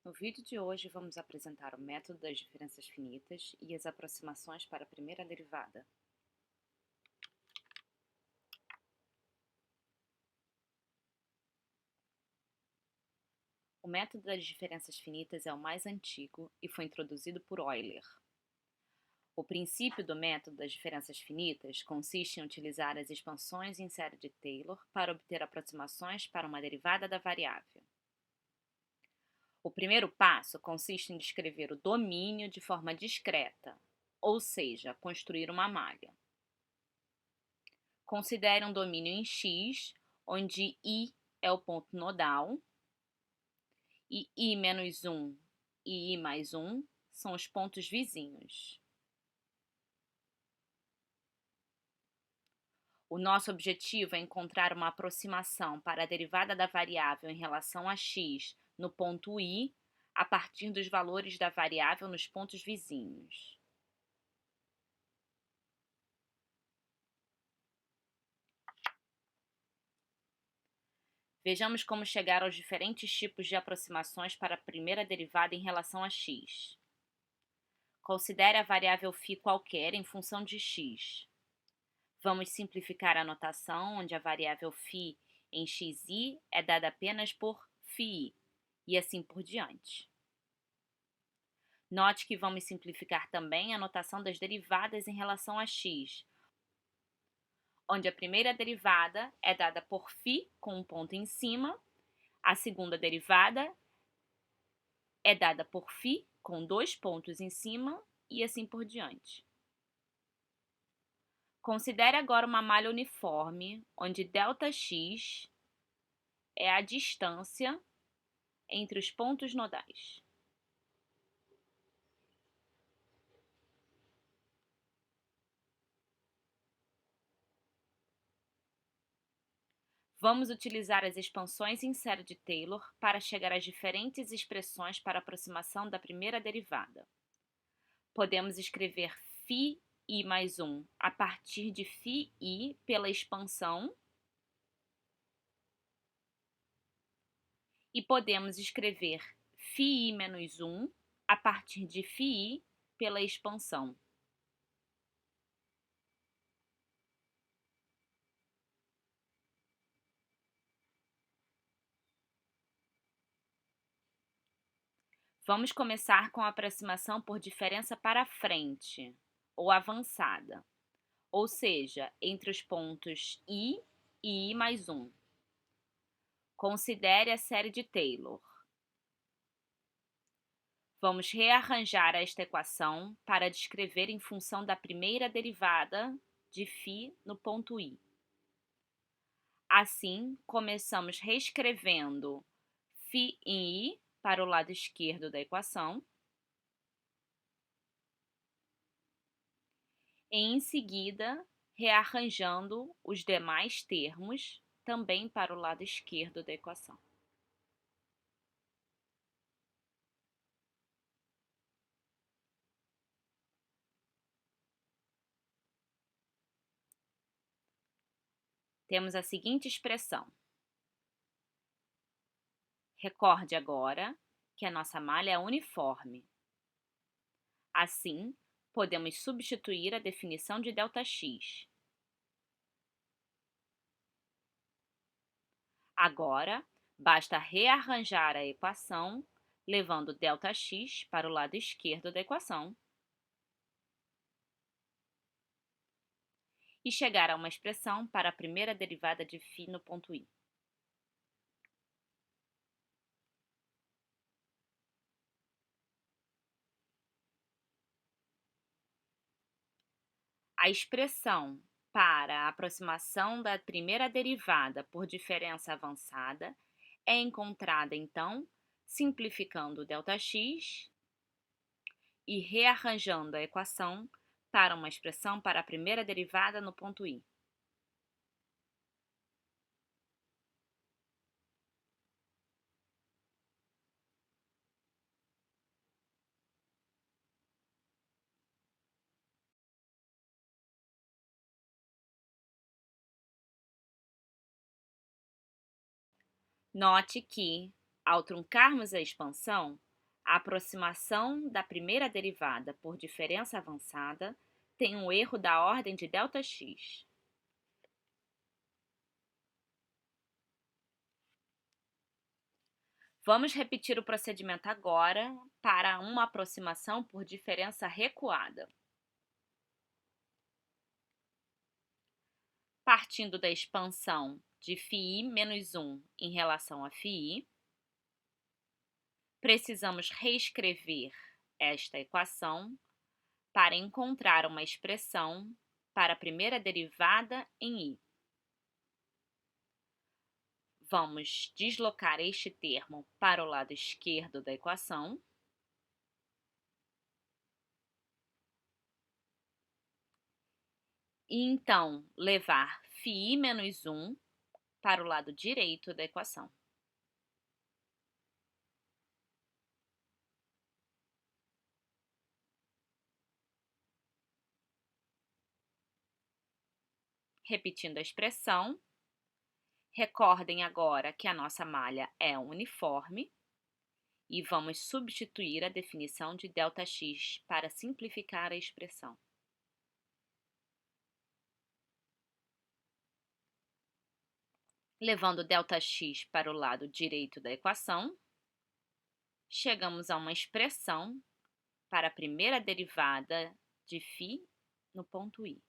No vídeo de hoje, vamos apresentar o método das diferenças finitas e as aproximações para a primeira derivada. O método das diferenças finitas é o mais antigo e foi introduzido por Euler. O princípio do método das diferenças finitas consiste em utilizar as expansões em série de Taylor para obter aproximações para uma derivada da variável. O primeiro passo consiste em descrever o domínio de forma discreta, ou seja, construir uma malha. Considere um domínio em X, onde I é o ponto nodal e I-1 e I+1 são os pontos vizinhos. O nosso objetivo é encontrar uma aproximação para a derivada da variável em relação a x no ponto I a partir dos valores da variável nos pontos vizinhos. Vejamos como chegar aos diferentes tipos de aproximações para a primeira derivada em relação a x. Considere a variável φ qualquer em função de x. Vamos simplificar a notação, onde a variável φ em xi é dada apenas por φi, e assim por diante. Note que vamos simplificar também a notação das derivadas em relação a x, onde a primeira derivada é dada por φ com um ponto em cima, a segunda derivada é dada por φ com dois pontos em cima e assim por diante. Considere agora uma malha uniforme, onde ΔX é a distância entre os pontos nodais. Vamos utilizar as expansões em série de Taylor para chegar às diferentes expressões para aproximação da primeira derivada. Podemos escrever φi+1 a partir de φi pela expansão e podemos escrever φi-1 a partir de φi pela expansão. Vamos começar com a aproximação por diferença para frente, ou avançada, ou seja, entre os pontos I e I+1. Considere a série de Taylor. Vamos rearranjar esta equação para descrever em função da primeira derivada de φ no ponto I. Assim, começamos reescrevendo φ em I para o lado esquerdo da equação e, em seguida, rearranjando os demais termos também para o lado esquerdo da equação. Temos a seguinte expressão. Recorde agora que a nossa malha é uniforme. Assim, podemos substituir a definição de ΔX. Agora, basta rearranjar a equação, levando ΔX para o lado esquerdo da equação e chegar a uma expressão para a primeira derivada de φ no ponto I. A expressão para a aproximação da primeira derivada por diferença avançada é encontrada, então, simplificando ΔX e rearranjando a equação para uma expressão para a primeira derivada no ponto I. Note que, ao truncarmos a expansão, A aproximação da primeira derivada por diferença avançada tem um erro da ordem de ΔX. Vamos repetir o procedimento agora para uma aproximação por diferença recuada. Partindo da expansão de φi menos 1 em relação a φi, precisamos reescrever esta equação para encontrar uma expressão para a primeira derivada em i. Vamos deslocar este termo para o lado esquerdo da equação. E então levar φi menos 1 para o lado direito da equação. Repetindo a expressão, recordem agora que a nossa malha é uniforme e vamos substituir a definição de ΔX para simplificar a expressão. Levando ΔX para o lado direito da equação, chegamos a uma expressão para a primeira derivada de φ no ponto I.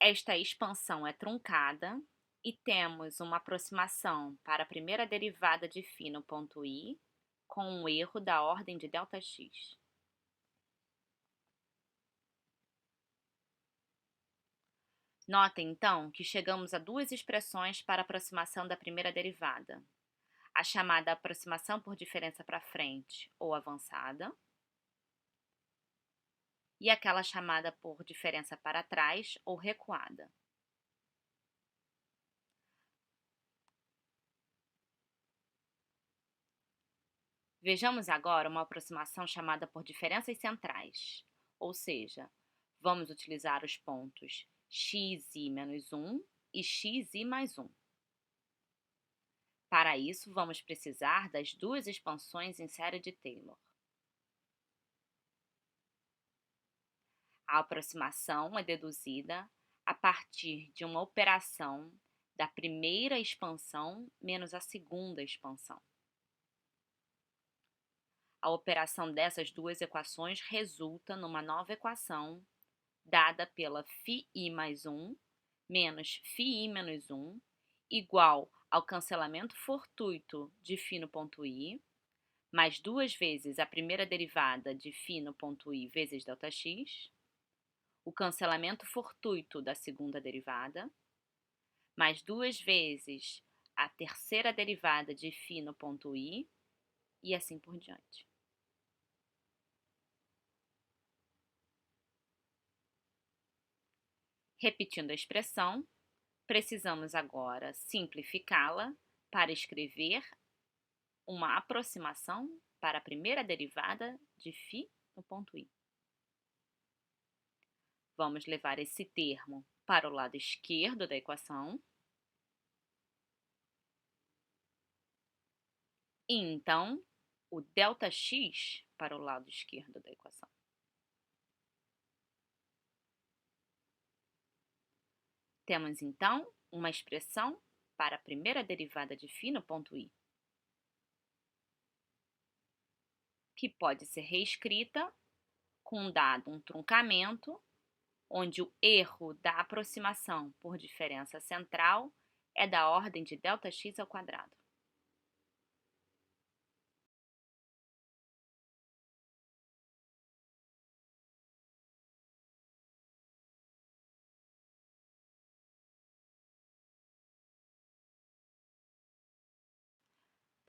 Esta expansão é truncada e temos uma aproximação para a primeira derivada de φ no ponto I com um erro da ordem de ΔX. Notem, então, que chegamos a duas expressões para a aproximação da primeira derivada. A chamada aproximação por diferença para frente ou avançada e aquela chamada por diferença para trás ou recuada. Vejamos agora uma aproximação chamada por diferenças centrais, ou seja, vamos utilizar os pontos xi menos 1 e xi mais 1. Para isso, vamos precisar das duas expansões em série de Taylor. A aproximação é deduzida a partir de uma operação da primeira expansão menos a segunda expansão. A operação dessas duas equações resulta numa nova equação dada pela φi mais 1 menos φi menos 1 igual ao cancelamento fortuito de φ no ponto I, mais duas vezes a primeira derivada de φ no ponto I vezes ΔX, o cancelamento fortuito da segunda derivada, mais duas vezes a terceira derivada de φ no ponto I, e assim por diante. Repetindo a expressão, precisamos agora simplificá-la para escrever uma aproximação para a primeira derivada de φ no ponto I. Vamos levar esse termo para o lado esquerdo da equação. E então, o ΔX para o lado esquerdo da equação. Temos, então, uma expressão para a primeira derivada de φ no ponto I, que pode ser reescrita com dado um truncamento, onde o erro da aproximação por diferença central é da ordem de ΔX ao quadrado.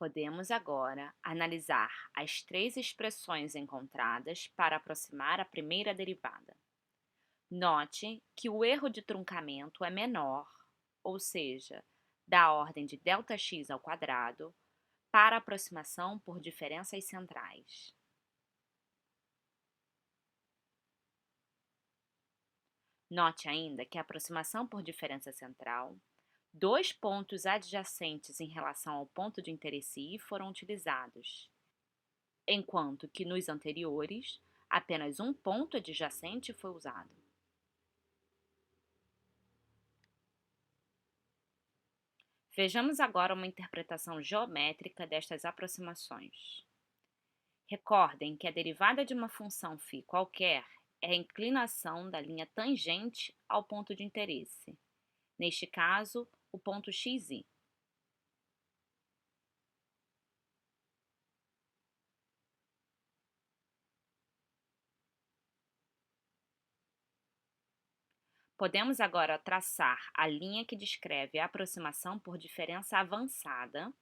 Podemos agora analisar as três expressões encontradas para aproximar a primeira derivada. Note que o erro de truncamento é menor, ou seja, da ordem de ΔX ao quadrado, para aproximação por diferenças centrais. Note ainda que a aproximação por diferença central, dois pontos adjacentes em relação ao ponto de interesse I foram utilizados, enquanto que nos anteriores, apenas um ponto adjacente foi usado. Vejamos agora uma interpretação geométrica destas aproximações. Recordem que a derivada de uma função φ qualquer é a inclinação da linha tangente ao ponto de interesse, neste caso, o ponto xi. Podemos agora traçar a linha que descreve a aproximação por diferença avançada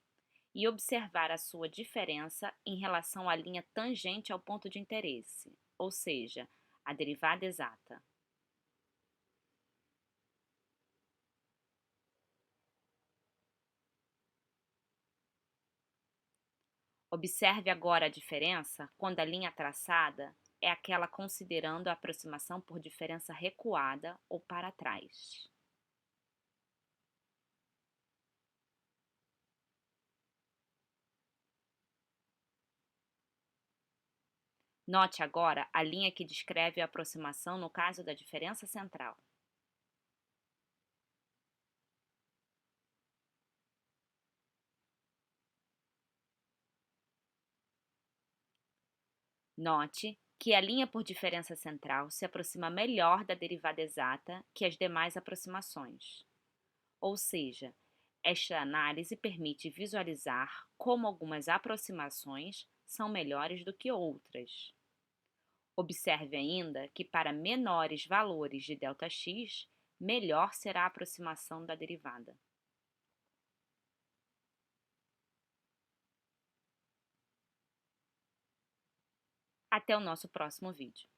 e observar a sua diferença em relação à linha tangente ao ponto de interesse, ou seja, a derivada exata. Observe agora a diferença quando a linha traçada é aquela considerando a aproximação por diferença recuada ou para trás. Note agora a linha que descreve a aproximação no caso da diferença central. Note que a linha por diferença central se aproxima melhor da derivada exata que as demais aproximações. Ou seja, esta análise permite visualizar como algumas aproximações são melhores do que outras. Observe ainda que para menores valores de ΔX, melhor será a aproximação da derivada. Até o nosso próximo vídeo.